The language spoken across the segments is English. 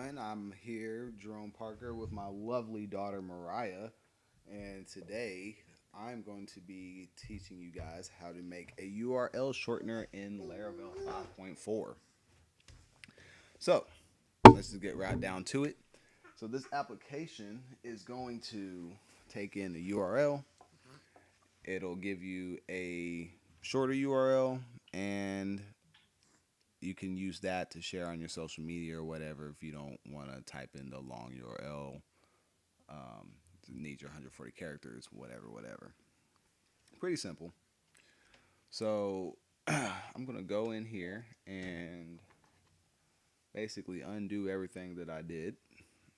everyone. I'm here, Jerome Parker, with my lovely daughter Mariah, and today I'm going to be teaching you guys how to make a URL shortener in Laravel 5.4. So, let's just get right down to it. So, this application is going to take in the URL, it'll give you a shorter URL, and you can use that to share on your social media or whatever if you don't want to type in the long URL. It needs your 140 characters, whatever. Pretty simple. So I'm going to go in here and basically undo everything that I did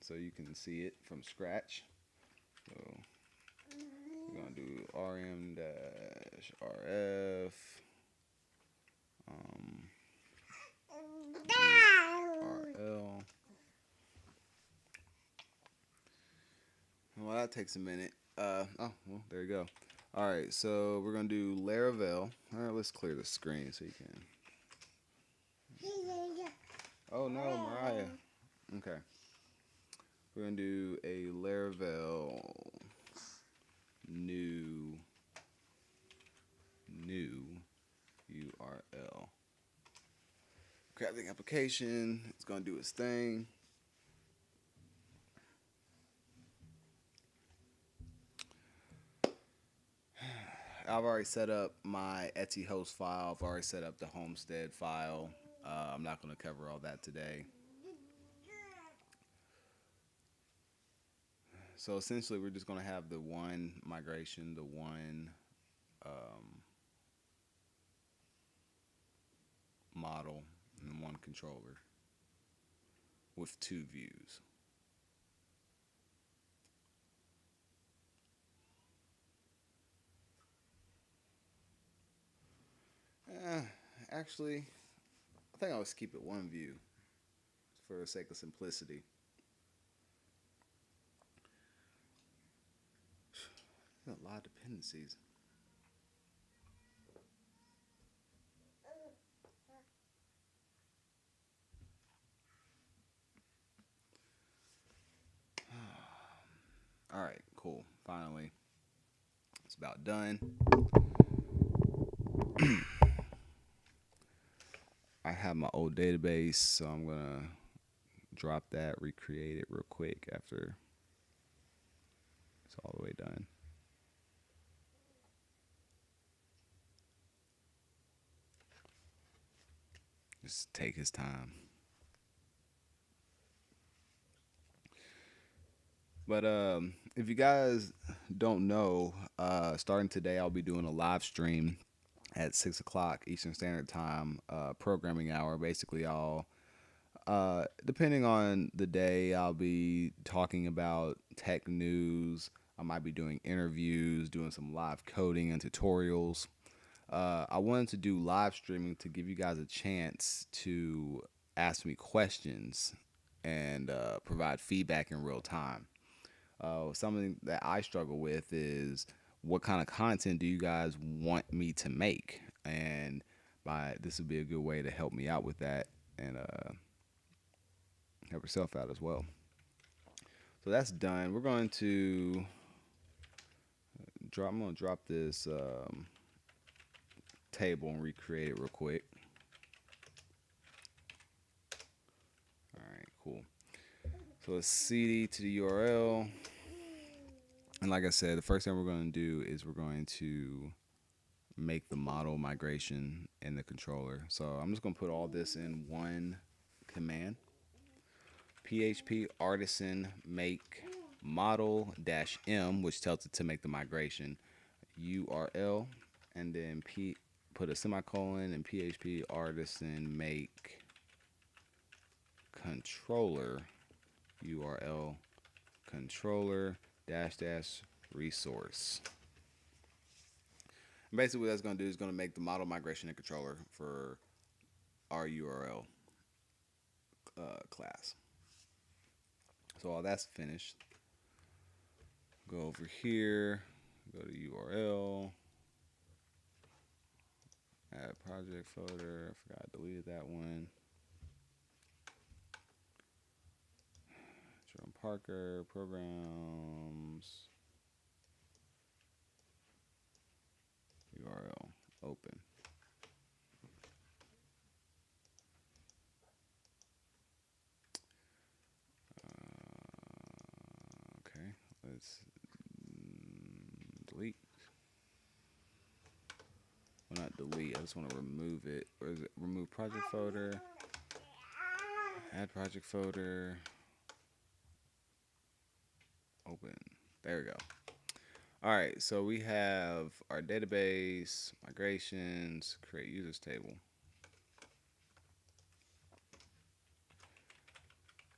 so you can see it from scratch. So we're going to do rm-rf URL. Well, that takes a minute. Well, there you go. All right, so we're gonna do Laravel. All right, let's clear the screen so you can. Oh no, Mariah. Okay, we're gonna do a Laravel new URL. Crafting application. It's gonna do its thing. I've already set up my Etsy host file. I've already set up the homestead file. I'm not going to cover all that today. So essentially, we're just going to have the one migration, the one model, and one controller with two views. Actually, I think I'll just keep it one view for the sake of simplicity. There's a lot of dependencies. All right, cool. Finally, it's about done. I have my old database, so I'm gonna drop that, recreate it real quick after it's all the way done. Just take his time. But if you guys don't know, starting today, I'll be doing a live stream at 6 o'clock Eastern Standard Time, programming hour. Basically, depending on the day, I'll be talking about tech news. I might be doing interviews, doing some live coding and tutorials. I wanted to do live streaming to give you guys a chance to ask me questions and provide feedback in real time. Something that I struggle with is what kind of content do you guys want me to make? And this would be a good way to help me out with that and help yourself out as well. So that's done. We're going to I'm going to drop this table and recreate it real quick. All right, cool. So it's cd to the URL. And like I said, the first thing we're going to do is we're going to make the model migration in the controller. So I'm just going to put all this in one command. PHP artisan make model -m, which tells it to make the migration, URL, and then put a semicolon and PHP artisan make controller URL controller --resource. And basically what that's going to do is going to make the model migration and controller for our URL class. So all that's finished. Go over here, go to URL, add project folder. I forgot I deleted that one. Parker programs URL open. Okay, let's delete. Well, not delete. I just want to remove it. Or is it remove project folder? Add project folder. Open. There we go. All right, so we have our database, migrations, create users table.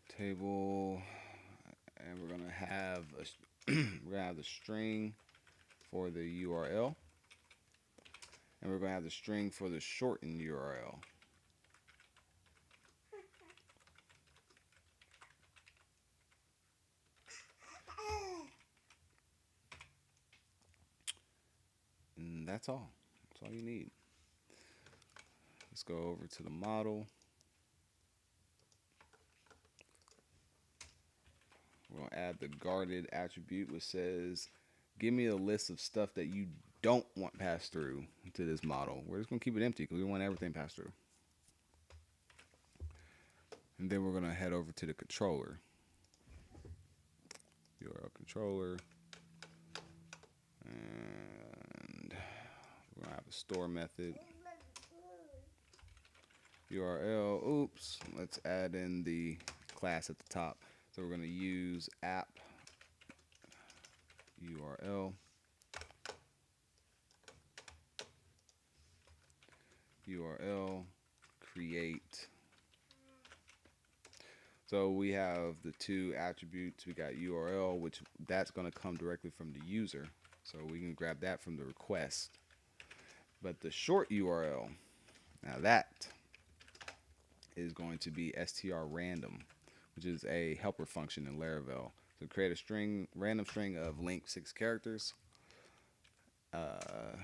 Table, and we're gonna have the string for the URL, and we're gonna have the string for the shortened URL. And that's all. That's all you need. Let's go over to the model. We're gonna add the guarded attribute, which says, give me a list of stuff that you don't want passed through to this model. We're just gonna keep it empty because we want everything passed through. And then we're gonna head over to the controller. URL controller. And we're gonna have a store method. URL, oops, let's add in the class at the top. So we're gonna use app URL. URL create. So we have the two attributes. We got URL, which that's going to come directly from the user. So we can grab that from the request. But the short URL, now that is going to be strRandom, which is a helper function in Laravel. So create a string, random string of length 6 characters. We're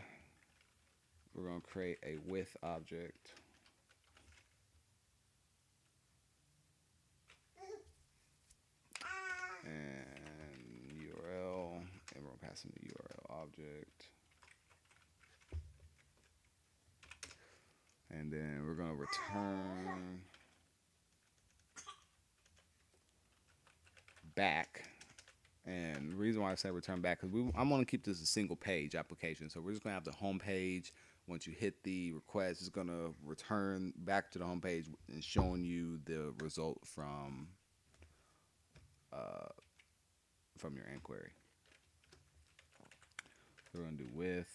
going to create a with object. And URL, and we're going to pass in the URL object. And then we're going to return back. And the reason why I say return back, because I'm going to keep this a single page application. So we're just going to have the home page. Once you hit the request, it's going to return back to the home page and showing you the result from your inquiry. So we're going to do with.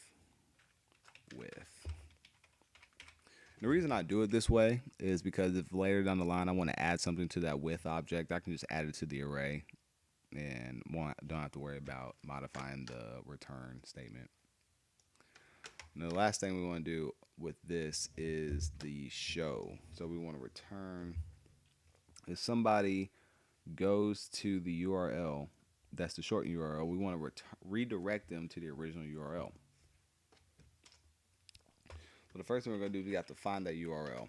The reason I do it this way is because if later down the line I want to add something to that with object, I can just add it to the array and don't have to worry about modifying the return statement. Now the last thing we want to do with this is the show. So we want to return if somebody goes to the URL, that's the short URL, we want to redirect them to the original URL. So the first thing we're going to do is we have to find that URL.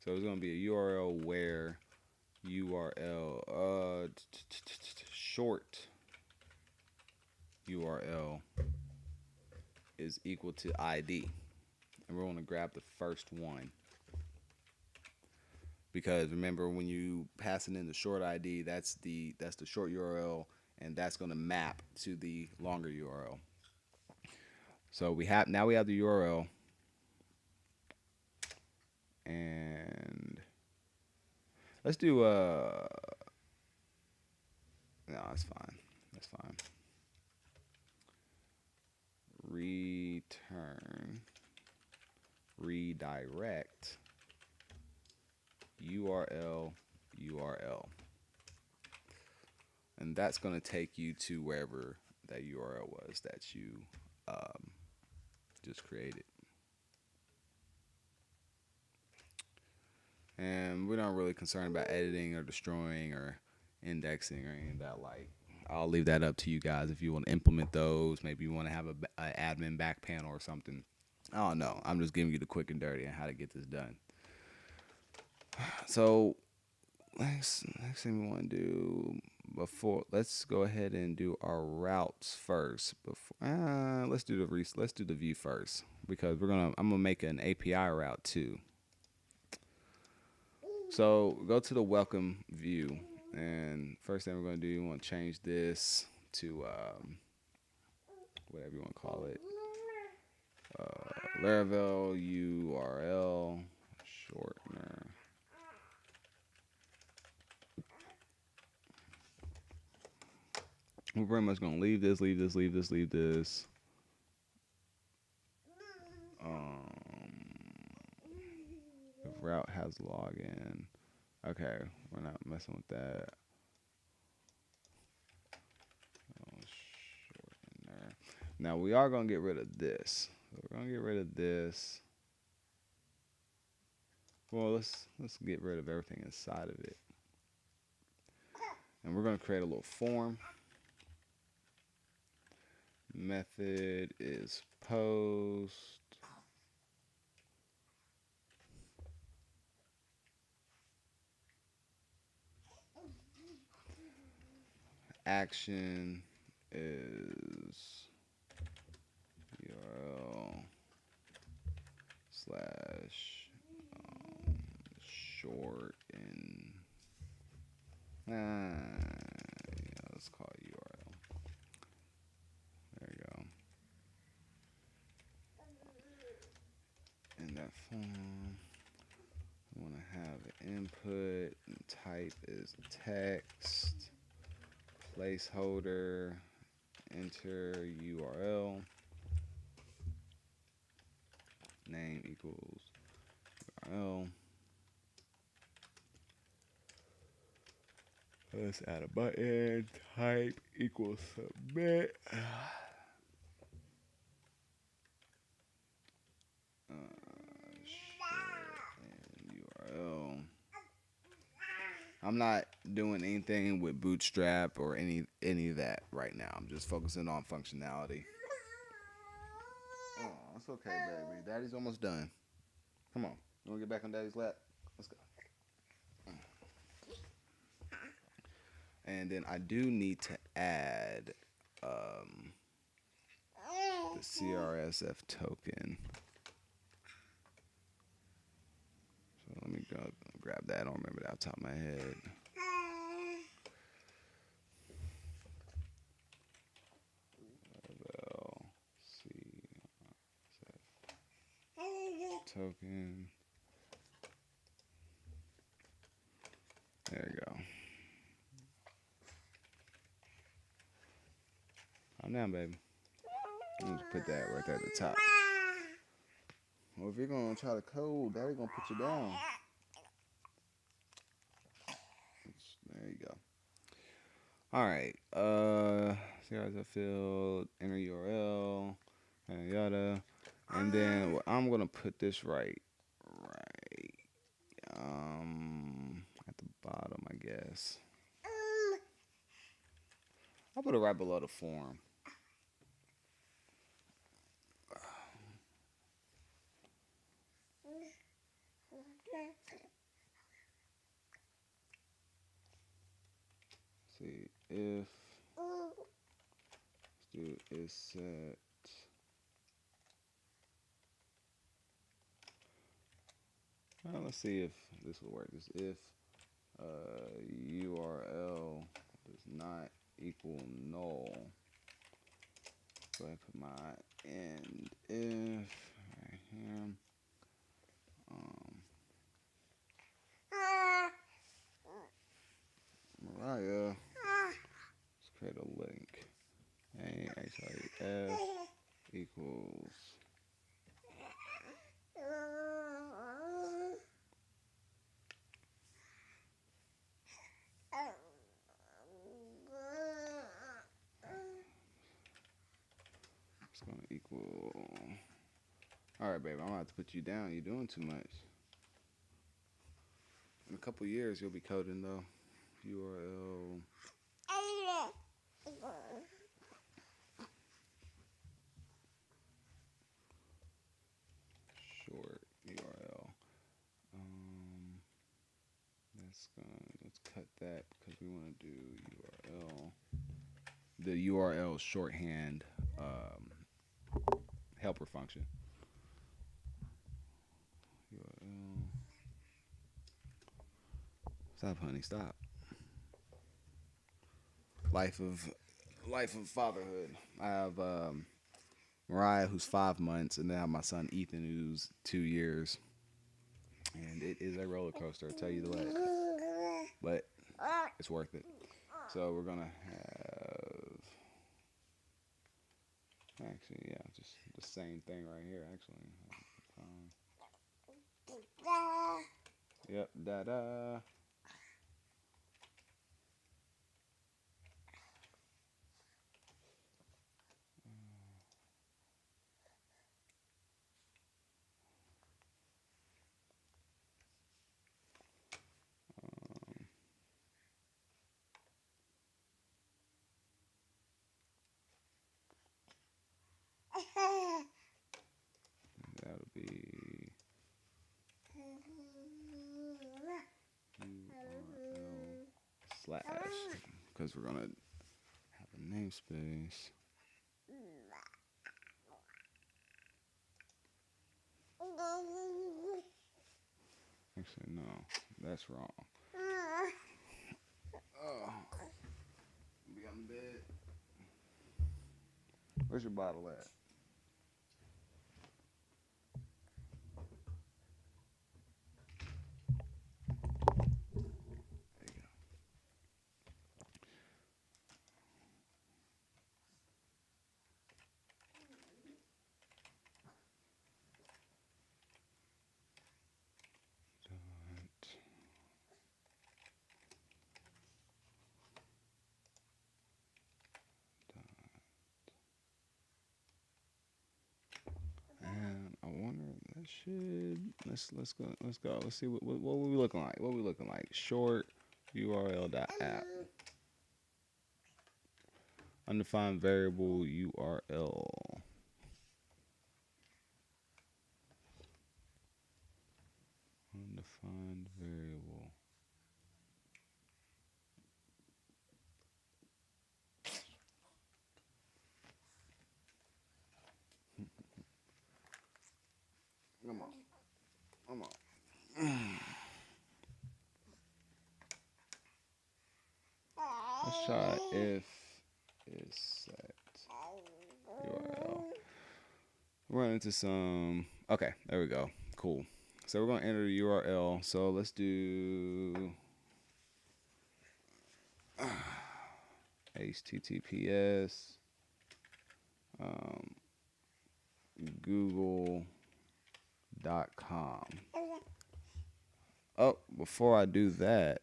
So it's going to be a URL where URL short URL is equal to ID, and we're going to grab the first one because remember when you pass it in the short ID, that's the short URL, and that's going to map to the longer URL. So we have the URL, and let's do no, that's fine. That's fine. Return redirect URL, and that's going to take you to wherever that URL was that you just created. And we're not really concerned about editing or destroying or indexing or any of that. Like, I'll leave that up to you guys if you want to implement those. Maybe you want to have an admin back panel or something. I don't know. I'm just giving you the quick and dirty on how to get this done. So next thing we want to do before, let's go ahead and do our routes first. Before, let's do the view first because I'm gonna make an API route too. So go to the welcome view, and first thing we're gonna do, you want to change this to whatever you want to call it, Laravel URL shortener. We're pretty much gonna leave this. The route has login. Okay, we're not messing with that. Shortener. Now we are gonna get rid of this. So we're gonna get rid of this. Well, let's get rid of everything inside of it. And we're gonna create a little form. Method is post. Action is URL slash short and let's call it URL. There you go. In that form, we want to have an input and type is text, placeholder, enter URL, name equals URL. Let's add a button, type equals submit. URL. I'm not doing anything with Bootstrap or any of that right now. I'm just focusing on functionality. Oh, it's okay, baby. Daddy's almost done. Come on. You want to get back on Daddy's lap? Let's go. And then I do need to add the CRSF token. So let me go grab that. I don't remember that off the top of my head. Laravel CRSF token. There you go. Calm down, baby. Let me just put that right there at the top. Well, if you're gonna try to code, Daddy gonna put you down. There you go. All right. CRSF field, enter URL, yada yada, and then I'm gonna put this right at the bottom, I guess. I'll put it right below the form. See if let's do is set. Well, let's see if this will work. This if URL does not equal null. So I put my end if right here. Mariah, let's create a link. F equals it's gonna equal. All right, baby, I'm gonna have to put you down. You're doing too much. In a couple years, you'll be coding though. URL. Short URL. That's let's cut that because we want to do URL. The URL shorthand helper function. URL. Stop, honey. Stop. Life of fatherhood. I have Mariah, who's 5 months, and then I have my son Ethan, who's 2 years. And it is a roller coaster, I'll tell you the way. But it's worth it. So we're gonna have actually, yeah, just the same thing right here. Actually, yep, da da. That'll be URL slash because we're gonna have a namespace. Actually, no, that's wrong. Oh, be on the bed. Where's your bottle at? There you go. And I wonder that should let's go. Let's see what we looking like. What we looking like? Short URL.app. Undefined variable URL. Undefined variable. Come on. Come on. Let's try if is set URL. Run into some. Okay, there we go. Cool. So we're gonna enter the URL. So let's do HTTPS Google.com. Oh, before I do that,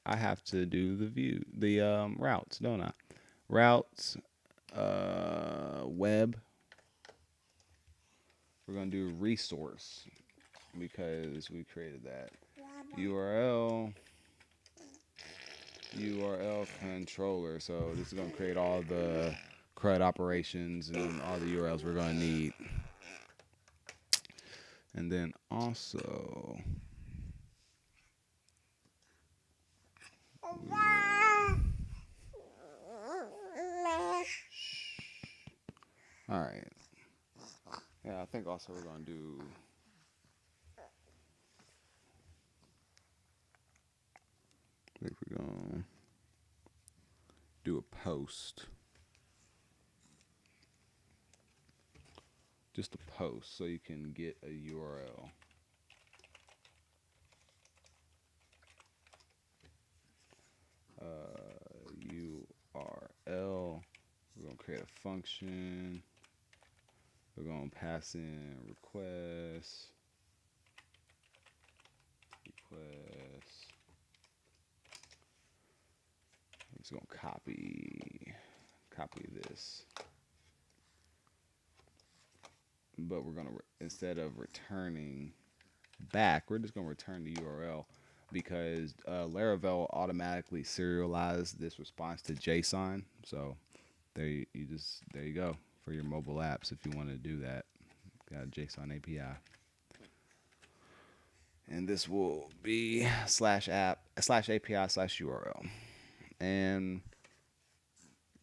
I have to do the routes, don't I? Routes, web. We're gonna do resource because we created that. URL controller. So this is gonna create all the CRUD operations and all the URLs we're gonna need. And then also all right. Yeah, I think also we're gonna do I think we're gonna do a post. Just a post so you can get a URL. URL. We're gonna create a function. We're gonna pass in request. I'm just gonna copy this. But we're gonna instead of returning back, we're just gonna return the URL because Laravel automatically serialized this response to JSON. So there you go for your mobile apps if you want to do that. Got a JSON API. And this will be slash app slash API slash URL. And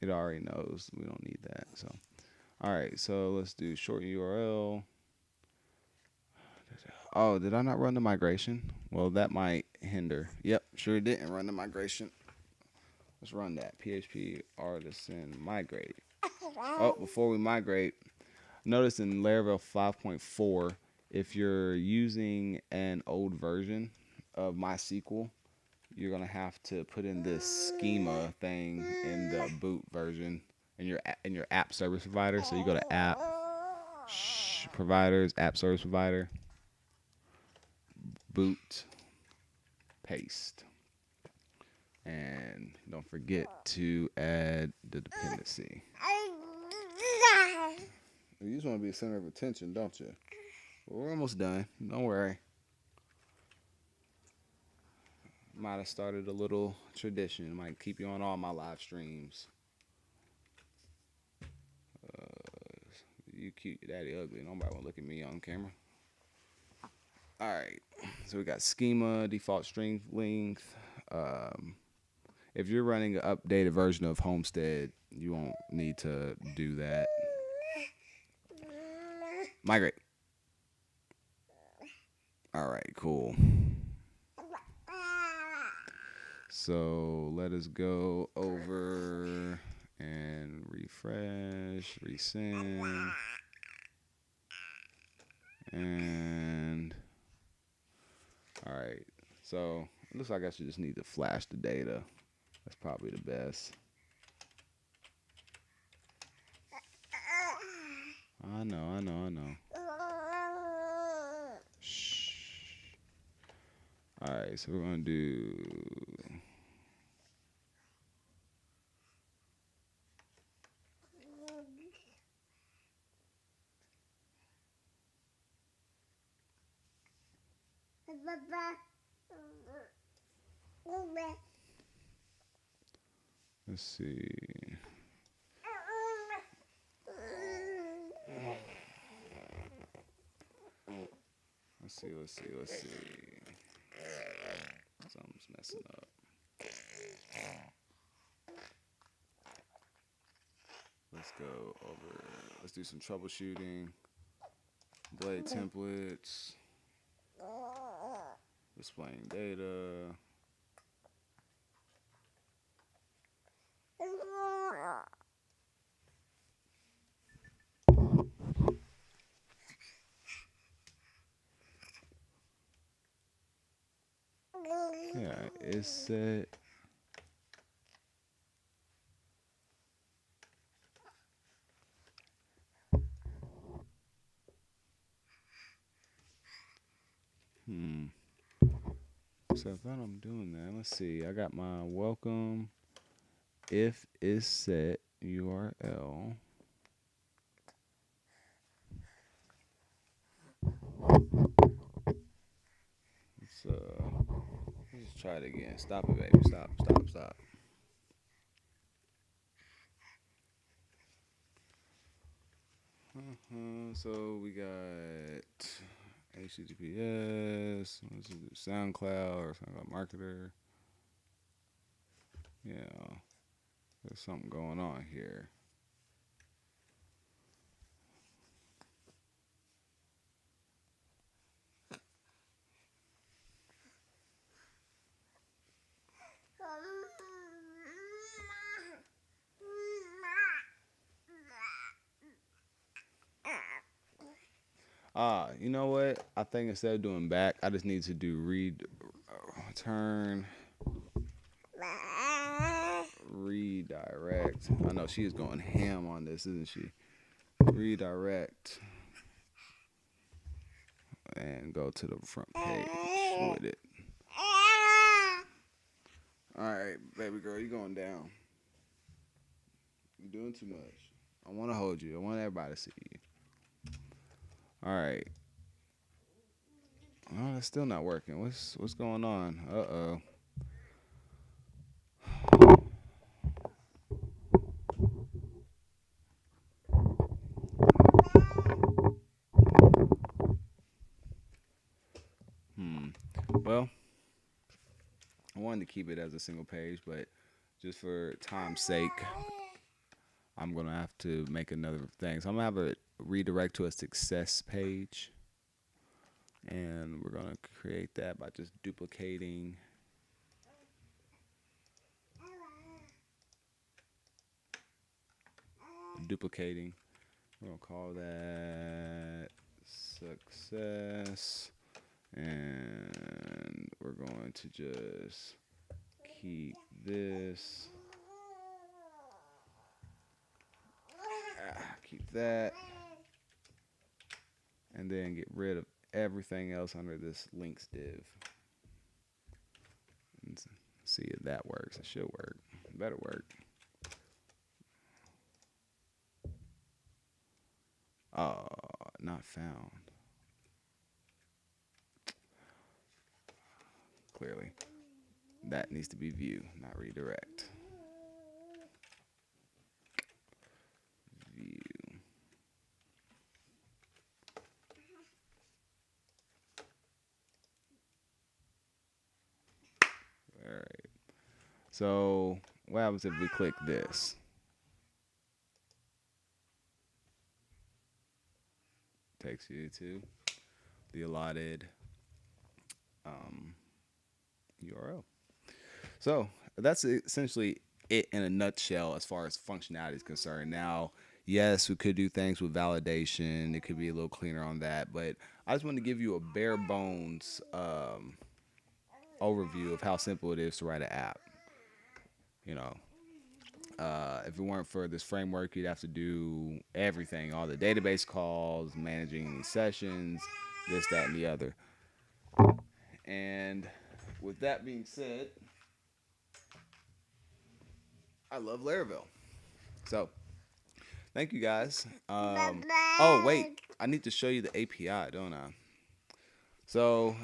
it already knows we don't need that. So, all right. So let's do short URL. Oh, did I not run the migration? Well, that might hinder. Yep, sure didn't run the migration. Let's run that. PHP artisan migrate. Oh, before we migrate, notice in Laravel 5.4, if you're using an old version of MySQL, you're gonna have to put in this schema thing in the boot version in your app service provider. So you go to app providers, app service provider, boot, paste, and don't forget to add the dependency. You just want to be a center of attention, don't you? Well, we're almost done. Don't worry. Might have started a little tradition. Might keep you on all my live streams. You cute, your daddy ugly. Nobody want to look at me on camera. All right. So we got schema, default string length. If you're running an updated version of Homestead, you won't need to do that. Migrate. All right, cool. So let us go over and refresh, resend, and all right. So it looks like I should just need to flash the data. That's probably the best. I know. Shh. All right, so we're gonna do. Let's see. Let's see. Something's messing up. Let's go over. Let's do some troubleshooting. Blade templates. Displaying data. Yeah, it's set. So I thought I'm doing that. Let's see. I got my welcome if is set URL. Let's try it again. Stop it, baby. Stop. So we got HTTPS, let's do SoundCloud or SoundCloud Marketer. Yeah, there's something going on here. You know what? I think instead of doing back, I just need to do return, redirect. I know she's going ham on this, isn't she? Redirect and go to the front page with it. All right, baby girl, you're going down. You're doing too much. I want to hold you. I want everybody to see you. All right. Oh, that's still not working. What's going on? Uh-oh. I wanted to keep it as a single page, but just for time's sake, I'm gonna have to make another thing. So I'm gonna have a redirect to a success page, and we're gonna create that by just duplicating. We're gonna call that success, and we're going to just keep this. Keep that, and then get rid of everything else under this links div. And see if that works. It should work. It better work. Not found. Clearly, that needs to be view, not redirect. View. All right. So what happens if we click this? Takes you to the allotted URL. So that's essentially it in a nutshell as far as functionality is concerned. Now, yes, we could do things with validation. It could be a little cleaner on that, but I just wanted to give you a bare bones overview of how simple it is to write an app. You know, if it weren't for this framework, you'd have to do everything, all the database calls, managing any sessions, this, that, and the other. And with that being said, I love Laravel. So, thank you guys. Oh, wait. I need to show you the API, don't I? So,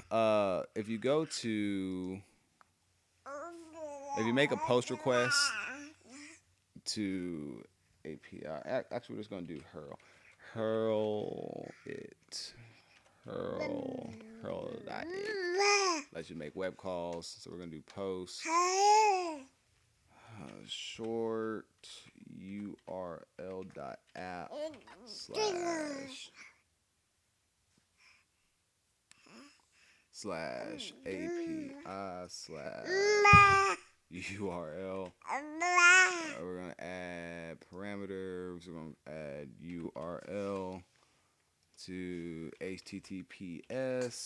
if you go to, if you make a post request to API, actually, we're just going to do hurl dot it. Let you make web calls. So we're going to do post short url dot app slash API slash URL. We're going to add parameters. We're going to add URL to HTTPS.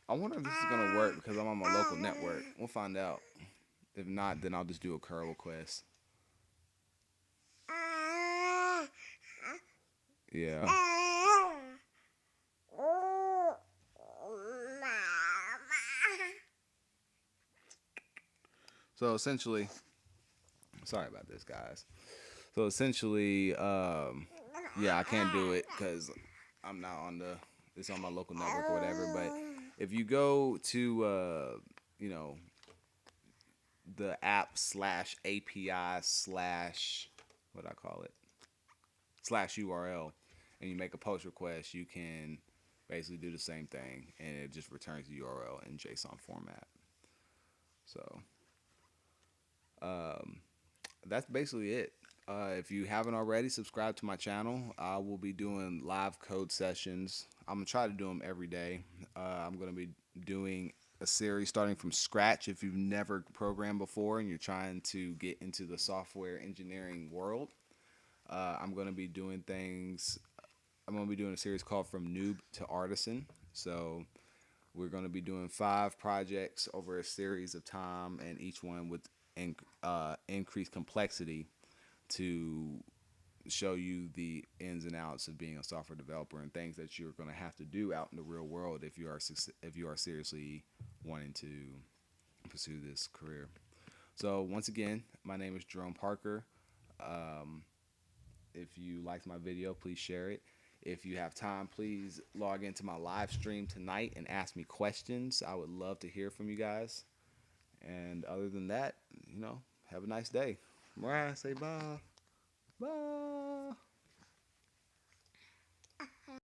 I wonder if this is going to work because I'm on my local network. We'll find out. If not, then I'll just do a curl request. Yeah. So essentially, sorry about this, guys. So essentially, yeah, I can't do it because I'm not on it's on my local network or whatever. But if you go to, you know, the app slash API slash, what I call it, slash URL, and you make a post request, you can basically do the same thing, and it just returns the URL in JSON format. So that's basically it. If you haven't already, subscribe to my channel. I will be doing live code sessions. I'm going to try to do them every day. I'm going to be doing a series starting from scratch if you've never programmed before and you're trying to get into the software engineering world. I'm going to be doing a series called From Noob to Artisan. So we're going to be doing 5 projects over a series of time, and each one with increased complexity to show you the ins and outs of being a software developer and things that you're going to have to do out in the real world if you are seriously wanting to pursue this career. So once again, my name is Jerome Parker. If you liked my video, please share it. If you have time, please log into my live stream tonight and ask me questions. I would love to hear from you guys. And other than that, have a nice day. Mariah, say bye. Bye.